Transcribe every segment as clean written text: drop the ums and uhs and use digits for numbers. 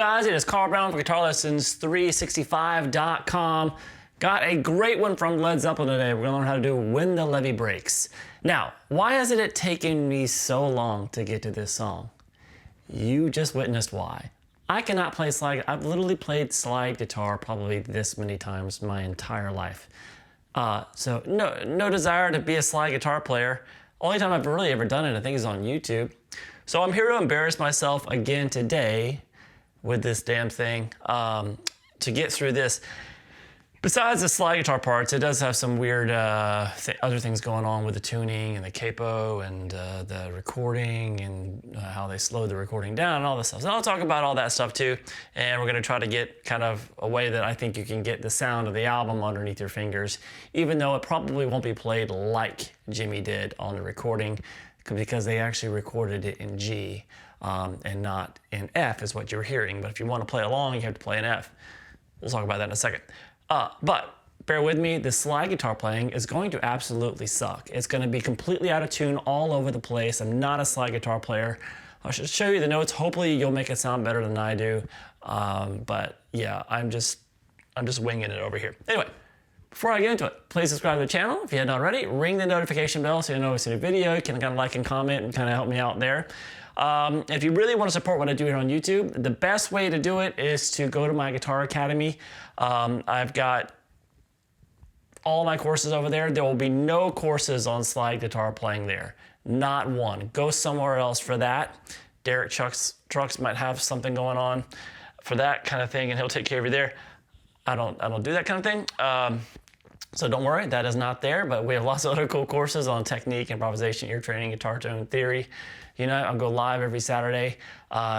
guys? It is Carl Brown from GL365 Academy. Got a great one from Led Zeppelin today. We're going to learn how to do When the Levee Breaks. Now, why hasn't it taken me so long to get to this song? You just witnessed why. I cannot play slide. I've literally played slide guitar probably this many times my entire life. So no desire to be a slide guitar player. Only time I've really ever done it, I think, is on YouTube. So I'm here to embarrass myself again today with this damn thing to get through this. Besides the slide guitar parts, it does have some weird other things going on with the tuning and the capo and the recording and how they slowed the recording down and all this stuff. So I'll talk about all that stuff too. And we're going to try to get kind of a way that I think you can get the sound of the album underneath your fingers, even though it probably won't be played like Jimmy did on the recording, because they actually recorded it in G and not in F is what you were hearing. But if you want to play along, you have to play in F. We'll talk about that in a second. But bear with me, the slide guitar playing is going to absolutely suck. It's going to be completely out of tune all over the place. I'm not a slide guitar player. I should show you the notes. Hopefully you'll make it sound better than I do. But yeah, I'm just winging it over here. Anyway, before I get into it, please subscribe to the channel if you haven't already. Ring the notification bell so you know it's a new video. You can kind of like and comment and kind of help me out there. If you really want to support what I do here on YouTube, the best way to do it is to go to my Guitar Academy. I've got all my courses over there. There will be no courses on slide guitar playing there. Not one. Go somewhere else for that. Derek Trucks might have something going on for that kind of thing, and he'll take care of you there. I don't do that kind of thing. So don't worry, that is not there, but we have lots of other cool courses on technique, improvisation, ear training, guitar tone theory. You know, I'll go live every Saturday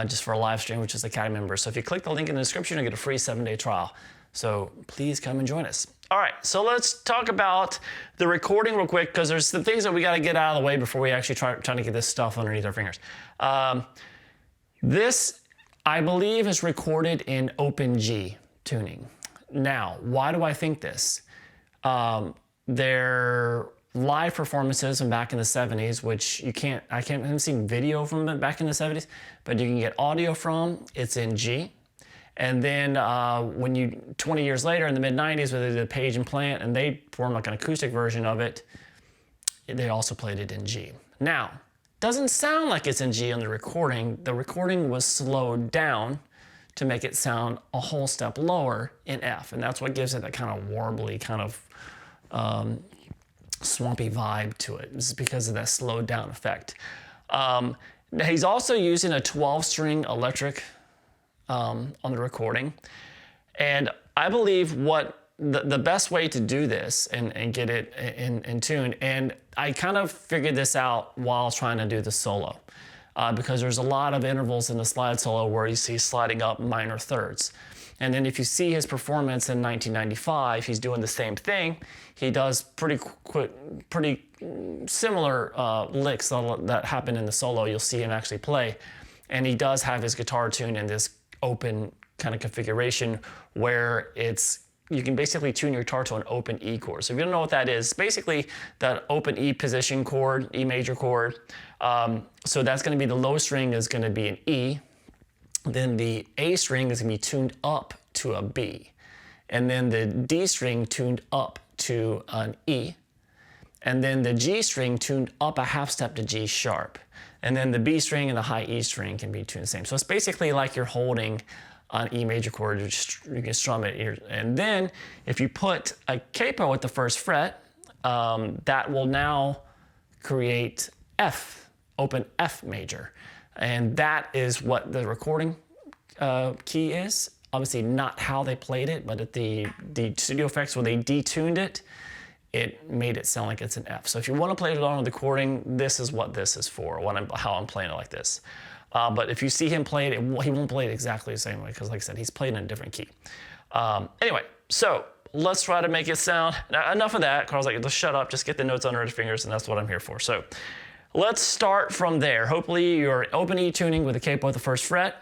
just for a live stream, which is Academy members. So if you click the link in the description, you'll get a free 7-day trial. So please come and join us. All right, so let's talk about the recording real quick, because there's some things that we got to get out of the way before we actually try to get this stuff underneath our fingers. This, I believe, is recorded in open G tuning. Now, why do I think this? Their live performances from back in the 70s, which I haven't seen video from them back in the 70s, but you can get audio from, it's in G. And then 20 years later in the mid-90s, with the Page and Plant, and they performed like an acoustic version of it, they also played it in G. Now, doesn't sound like it's in G on the recording. The recording was slowed down to make it sound a whole step lower in F. And that's what gives it that kind of warbly, kind of swampy vibe to it. This is because of that slowed down effect. He's also using a 12-string electric on the recording. And I believe what the best way to do this and get it in tune, and I kind of figured this out while trying to do the solo. Because there's a lot of intervals in the slide solo where you see sliding up minor thirds. And then if you see his performance in 1995, he's doing the same thing. He does pretty similar licks that happen in the solo. You'll see him actually play. And he does have his guitar tune in this open kind of configuration where you can basically tune your guitar to an open E chord. So if you don't know what that is, basically that open E position chord, E major chord. So that's going to be the low string is going to be an E. Then the A string is going to be tuned up to a B. And then the D string tuned up to an E. And then the G string tuned up a half step to G sharp. And then the B string and the high E string can be tuned the same. So it's basically like you're holding an E major chord, you can strum it. And then if you put a capo at the first fret, that will now create F, open F major. And that is what the recording key is. Obviously not how they played it, but at the studio effects, when they detuned it, it made it sound like it's an F. So if you want to play it on the recording, this is what this is for, how I'm playing it like this. But if you see him play it, he won't play it exactly the same way, because like I said, he's playing in a different key. Anyway, so let's try to make it sound. Now, enough of that. Carl's like, just shut up, just get the notes under his fingers, and that's what I'm here for. So let's start from there. Hopefully you're open E tuning with a capo at the first fret.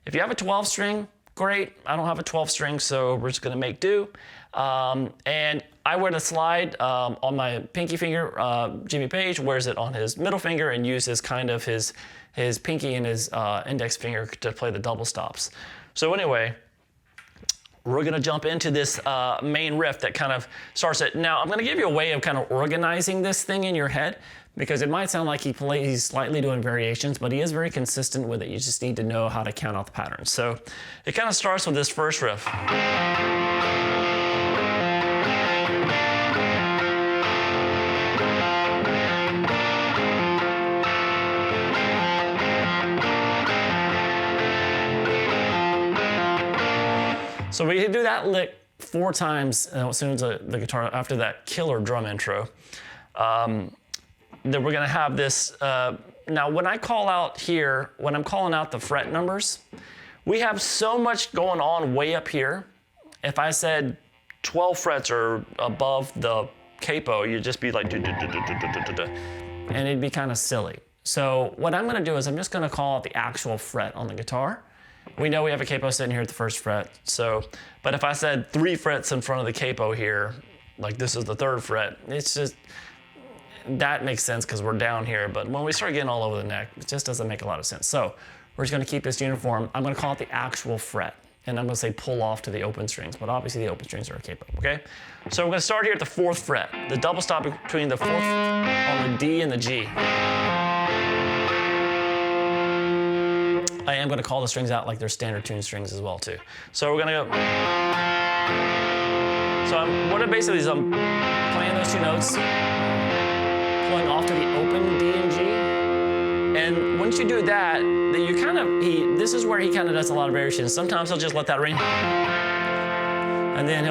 If you have a 12 string, great. I don't have a 12 string, so we're just gonna make do. And I wear the slide on my pinky finger. Jimmy Page wears it on his middle finger and uses kind of his pinky and his index finger to play the double stops. So anyway, we're gonna jump into this main riff that kind of starts it. Now, I'm gonna give you a way of kind of organizing this thing in your head, because it might sound like he's slightly doing variations, but he is very consistent with it. You just need to know how to count out the patterns. So it kind of starts with this first riff. So we do that lick 4 times as soon as the guitar, after that killer drum intro. Then we're gonna have this, now when I call out here, when I'm calling out the fret numbers, we have so much going on way up here. If I said 12 frets or above the capo, you'd just be like, and it'd be kind of silly. So what I'm gonna do is I'm just gonna call out the actual fret on the guitar. We know we have a capo sitting here at the first fret, so, but if I said 3 frets in front of the capo here, like this is the 3rd fret, it's just, that makes sense because we're down here, but when we start getting all over the neck, it just doesn't make a lot of sense. So we're just gonna keep this uniform. I'm gonna call it the actual fret, and I'm gonna say pull off to the open strings, but obviously the open strings are a capo, okay? So we're gonna start here at the 4th fret, the double stop between the 4th on the D and the G. I am gonna call the strings out like they're standard tune strings as well too. So we're gonna go, so what it basically is, I'm playing those 2 notes, pulling off to the open D and G. And once you do that, then you kind of, this is where he kind of does a lot of variations. Sometimes he'll just let that ring. And then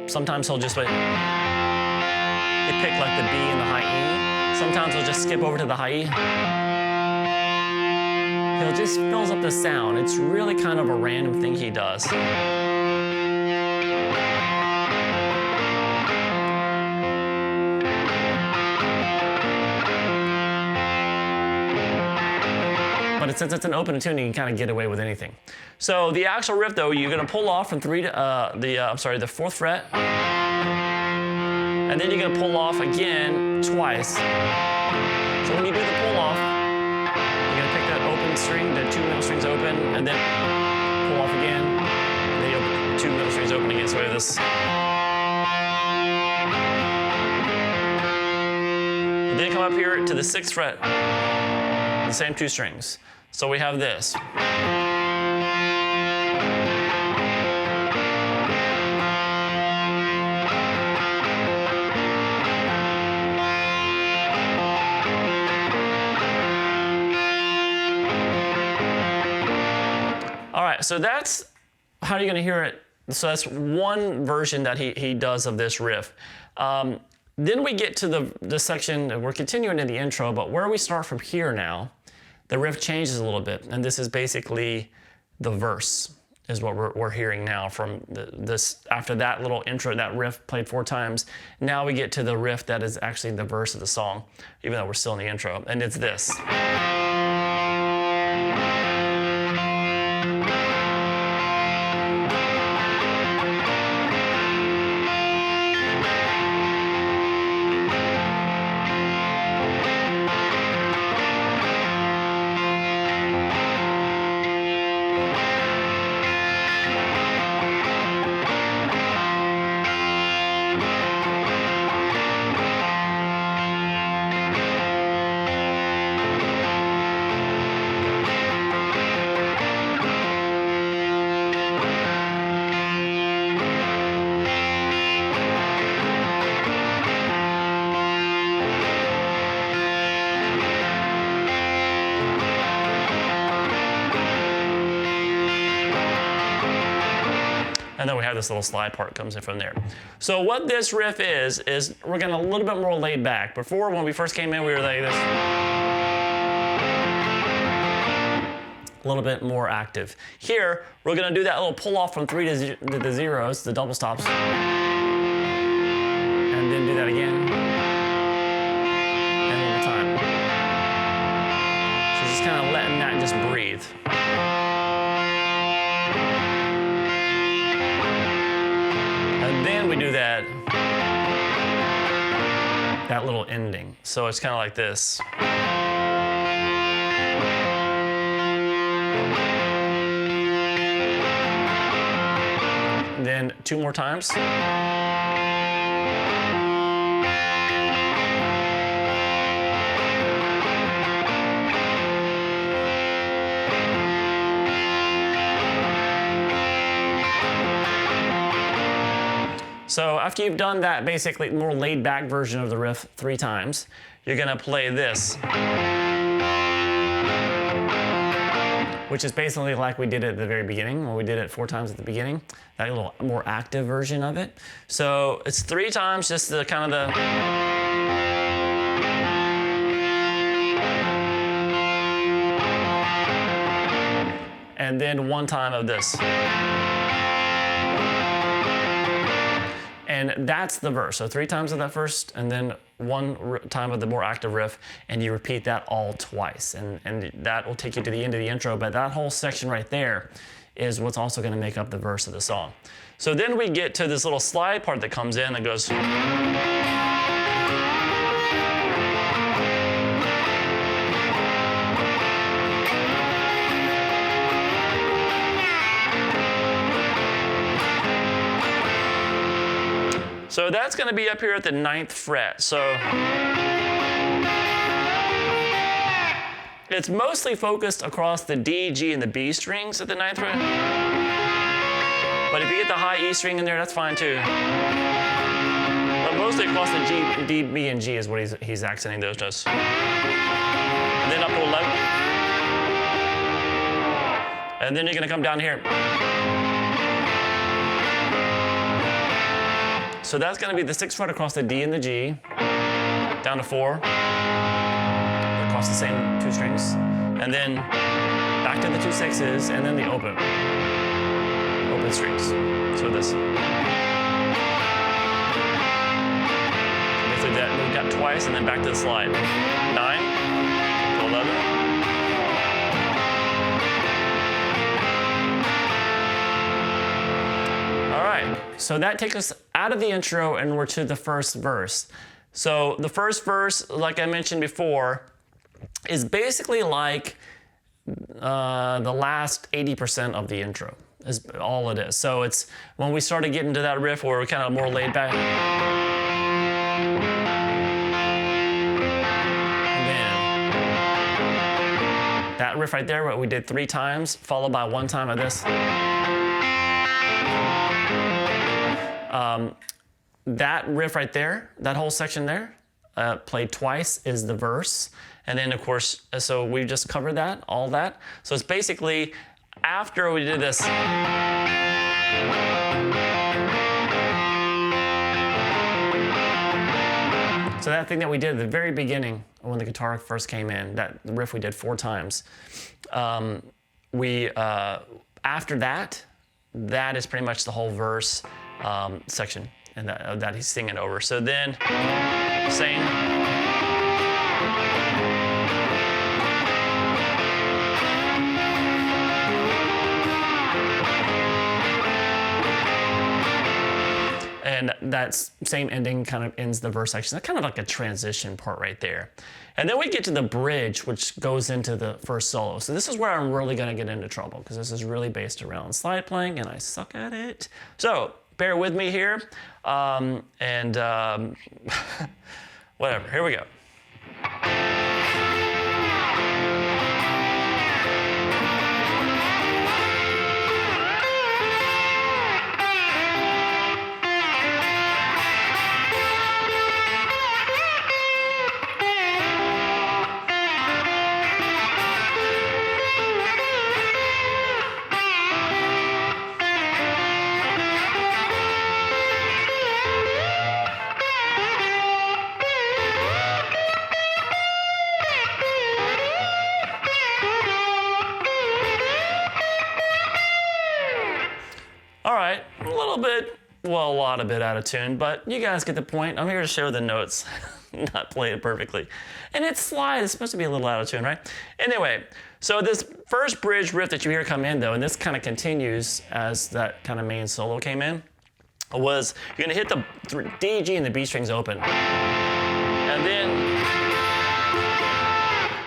sometimes he'll just wait. He pick like the B and the high E. Sometimes he'll just skip over to the high E. He'll just fills up the sound. It's really kind of a random thing he does. But since it's an open tune, you can kind of get away with anything. So the actual riff, though, you're gonna pull off from the 4th fret, and then you're gonna pull off again twice. So when you do the pull off, you're gonna pick that open string, the 2 middle strings open, and then pull off again, and then you open 2 middle strings open again. So we have this. And then come up here to the 6th fret, the same 2 strings. So we have this. All right, so that's how you're gonna hear it. So that's one version that he does of this riff. Then we get to the section, we're continuing in the intro, but where we start from here now, the riff changes a little bit, and this is basically the verse, is what we're hearing now from this. After that little intro, that riff played 4 times, now we get to the riff that is actually the verse of the song, even though we're still in the intro, and it's this. And then we have this little slide part comes in from there. So what this riff is we're getting a little bit more laid back. Before, when we first came in, we were like this. A little bit more active. Here, we're gonna do that little pull off from 3 to the zeros, the double stops. And then do that again. And one more time. So just kind of letting that just breathe. And then we do that little ending. So it's kind of like this. and then 2 more times. So after you've done that basically more laid back version of the riff 3 times, you're gonna play this, which is basically like we did at the very beginning, when we did it 4 times at the beginning, that little more active version of it. So it's 3 times, just the kind of the, and then 1 time of this. And that's the verse. So 3 times of that first, and then 1 time of the more active riff, and you repeat that all twice. And that will take you to the end of the intro, but that whole section right there is what's also gonna make up the verse of the song. So then we get to this little slide part that comes in that goes, so that's gonna be up here at the 9th fret. So it's mostly focused across the D, G, and the B strings at the 9th fret. But if you get the high E string in there, that's fine too. But mostly across the G, D, B, and G is what he's accenting those notes. And then up to 11. And then you're gonna come down here. So that's gonna be the 6th fret across the D and the G, down to 4, across the same 2 strings, and then back to the 2 6s, and then the open strings. So this. Basically that moved that twice, and then back to the slide. 9 to 11. All right, so that takes us out of the intro and we're to the first verse. So the first verse, like I mentioned before, is basically like the last 80% of the intro, is all it is. So it's when we started getting to that riff where we're kind of more laid back. And then that riff right there, what we did 3 times, followed by 1 time of this. That riff right there, that whole section there, played twice is the verse. And then of course, so we just covered that, all that. So it's basically after we did this. So that thing that we did at the very beginning when the guitar first came in, that riff we did 4 times. After that, that is pretty much the whole verse section, and that he's singing over. So then, same. And that same ending kind of ends the verse section. That's kind of like a transition part right there. And then we get to the bridge, which goes into the first solo. So this is where I'm really gonna get into trouble, because this is really based around slide playing and I suck at it. So bear with me here, whatever, here we go. A lot of bit out of tune, but you guys get the point. I'm here to show the notes, not play it perfectly. And it's slide, it's supposed to be a little out of tune, right? Anyway, so this first bridge riff that you hear come in though, and this kind of continues as that kind of main solo came in, was you're gonna hit the D, G, and the B strings open. And then,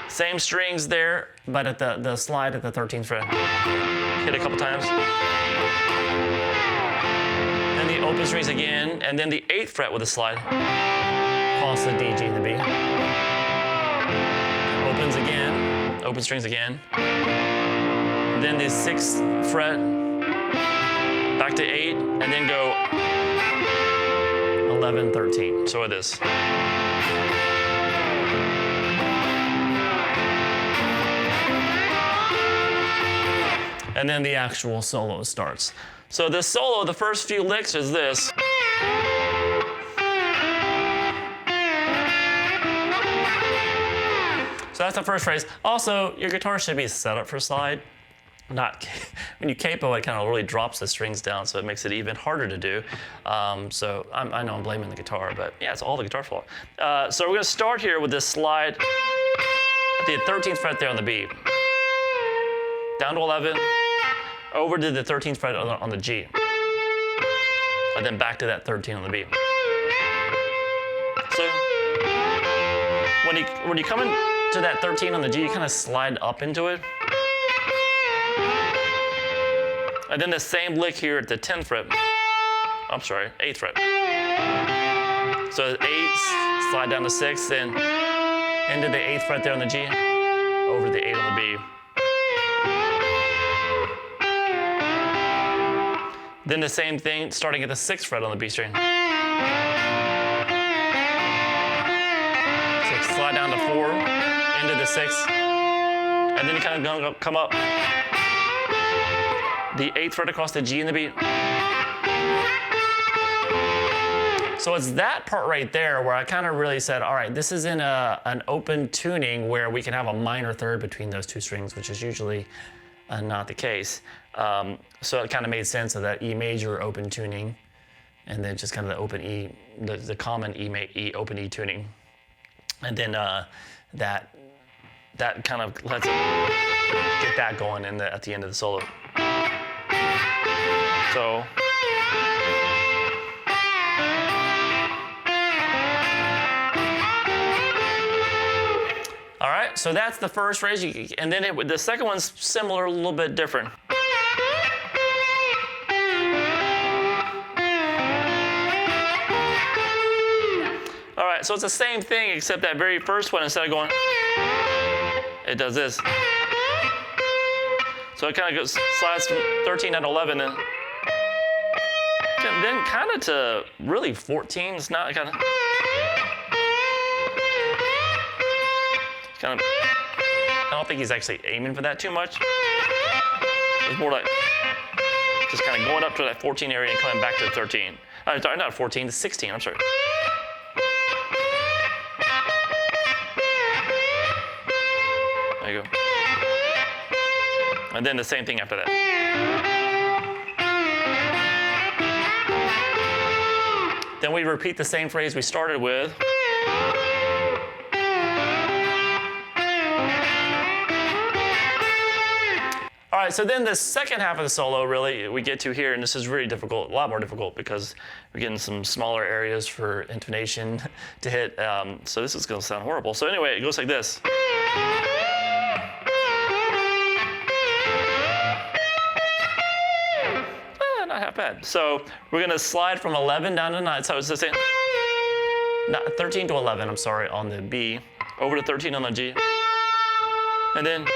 same strings there, but at the slide at the 13th fret. Hit a couple times. open strings again, and then the 8th fret with a slide across the D, G, and the B. Opens again, open strings again. Then the 6th fret, back to 8, and then go 11, 13. So it is. And then the actual solo starts. So this solo, the first few licks is this. So that's the first phrase. Also, your guitar should be set up for slide. Not when you capo, it kind of really drops the strings down, so it makes it even harder to do. So I know I'm blaming the guitar, but yeah, it's all the guitar's fault. So we're going to start here with this slide at the 13th fret there on the B, down to 11, over to the 13th fret on the G, and then back to that 13 on the B. So when you come into that 13 on the G, you kind of slide up into it. And then the same lick here at the 10th fret. I'm sorry, 8th fret. So 8, slide down to 6, then into the 8th fret there on the G, over the 8 on the B. Then the same thing, starting at the 6th fret on the B string. So slide down to 4, into the 6th, and then you kind of gonna come up the 8th fret across the G and the B. So it's that part right there where I kind of really said, all right, this is in an open tuning where we can have a minor third between those two strings, which is usually not the case. So it kind of made sense of that E major open tuning, and then just kind of the open E, the common E open E tuning. And then that kind of lets it get that going at the end of the solo. So all right, so that's the first phrase, and then the second one's similar, a little bit different. All right, so it's the same thing, except that very first one, instead of going, it does this. So it kind of goes, slides from 13 down to 11, and then kind of to really 14. It's not kind of. I don't think he's actually aiming for that too much. It's more like just kind of going up to that 14 area and coming back to the 13. Sorry, not 14, the 16, I'm sorry. There you go. And then the same thing after that. Then we repeat the same phrase we started with. All right, so then the second half of the solo really we get to here, and this is really difficult, a lot more difficult because we're getting some smaller areas for intonation to hit. So this is going to sound horrible. So anyway, it goes like this. Not half bad. So we're going to slide from 11 down to 9. So it's the same. 13 to 11, I'm sorry, on the B, over to 13 on the G, and then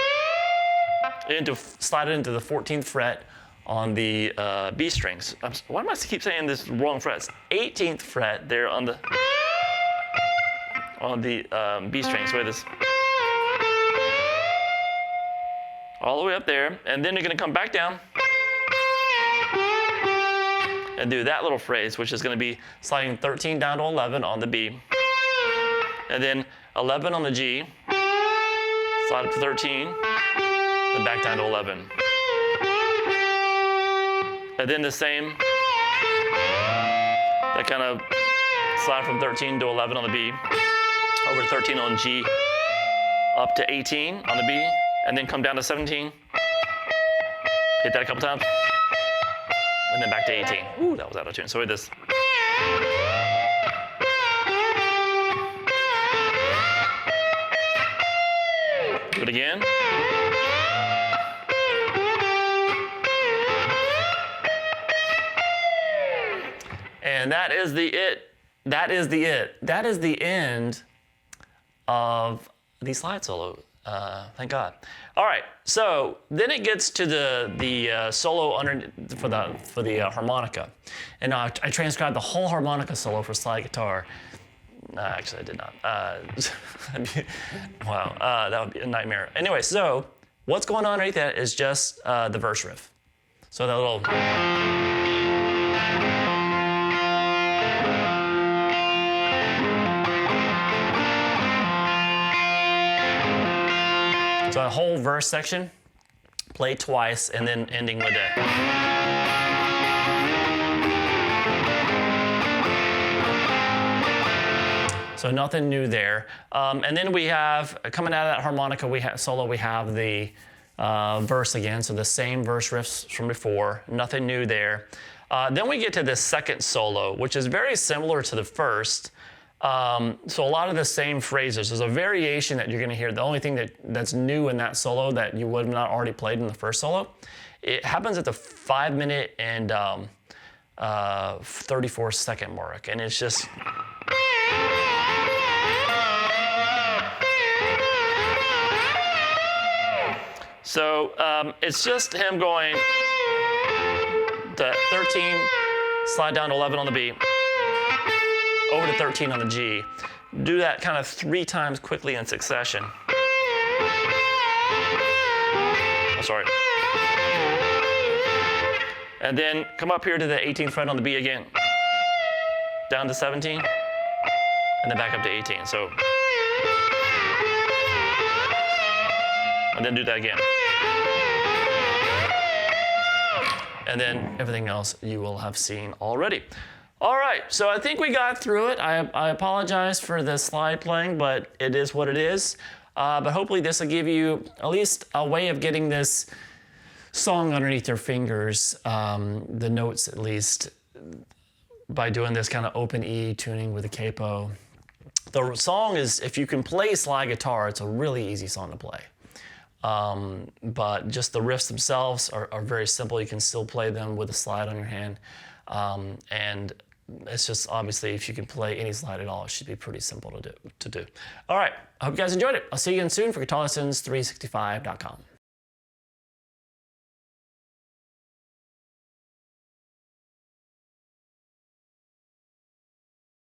slide it into the 14th fret on the B strings. Why do I keep saying this wrong frets? 18th fret there on the B strings. Wait, this all the way up there, and then you're going to come back down and do that little phrase, which is going to be sliding 13 down to 11 on the B, and then 11 on the G, slide up to 13, then back down to 11. And then the same, that kind of slide from 13 to 11 on the B, over to 13 on G, up to 18 on the B, and then come down to 17. Hit that a couple times. And then back to 18. Ooh, that was out of tune. So with this. Do it again. And that is the end of the slide solo. Thank God. All right, so then it gets to the solo for the harmonica, and I transcribed the whole harmonica solo for slide guitar. Actually, I did not. Wow, that would be a nightmare. Anyway, so what's going on right there is just the verse riff. So that little. So a whole verse section, played twice, and then ending with it. So nothing new there. And then we have, coming out of that harmonica we have the verse again, so the same verse riffs from before, nothing new there. Then we get to the second solo, which is very similar to the first. So a lot of the same phrases. There's a variation that you're going to hear. The only thing that's new in that solo that you would have not already played in the first solo, it happens at the 5-minute and 34-second mark, and it's just. So it's just him going to 13, slide down to 11 on the B. Over to 13 on the G. Do that kind of 3 times quickly in succession. Oh, sorry. And then come up here to the 18th fret on the B again. Down to 17. And then back up to 18. So. And then do that again. And then everything else you will have seen already. All right, so I think we got through it. I apologize for the slide playing, but it is what it is. But hopefully this will give you at least a way of getting this song underneath your fingers, the notes at least, by doing this kind of open E tuning with a capo. The song is, if you can play slide guitar, it's a really easy song to play. But just the riffs themselves are very simple. You can still play them with a slide on your hand. And it's just obviously if you can play any slide at all, it should be pretty simple to do. All right, I hope you guys enjoyed it. I'll see you again soon for GuitarLessons365.com.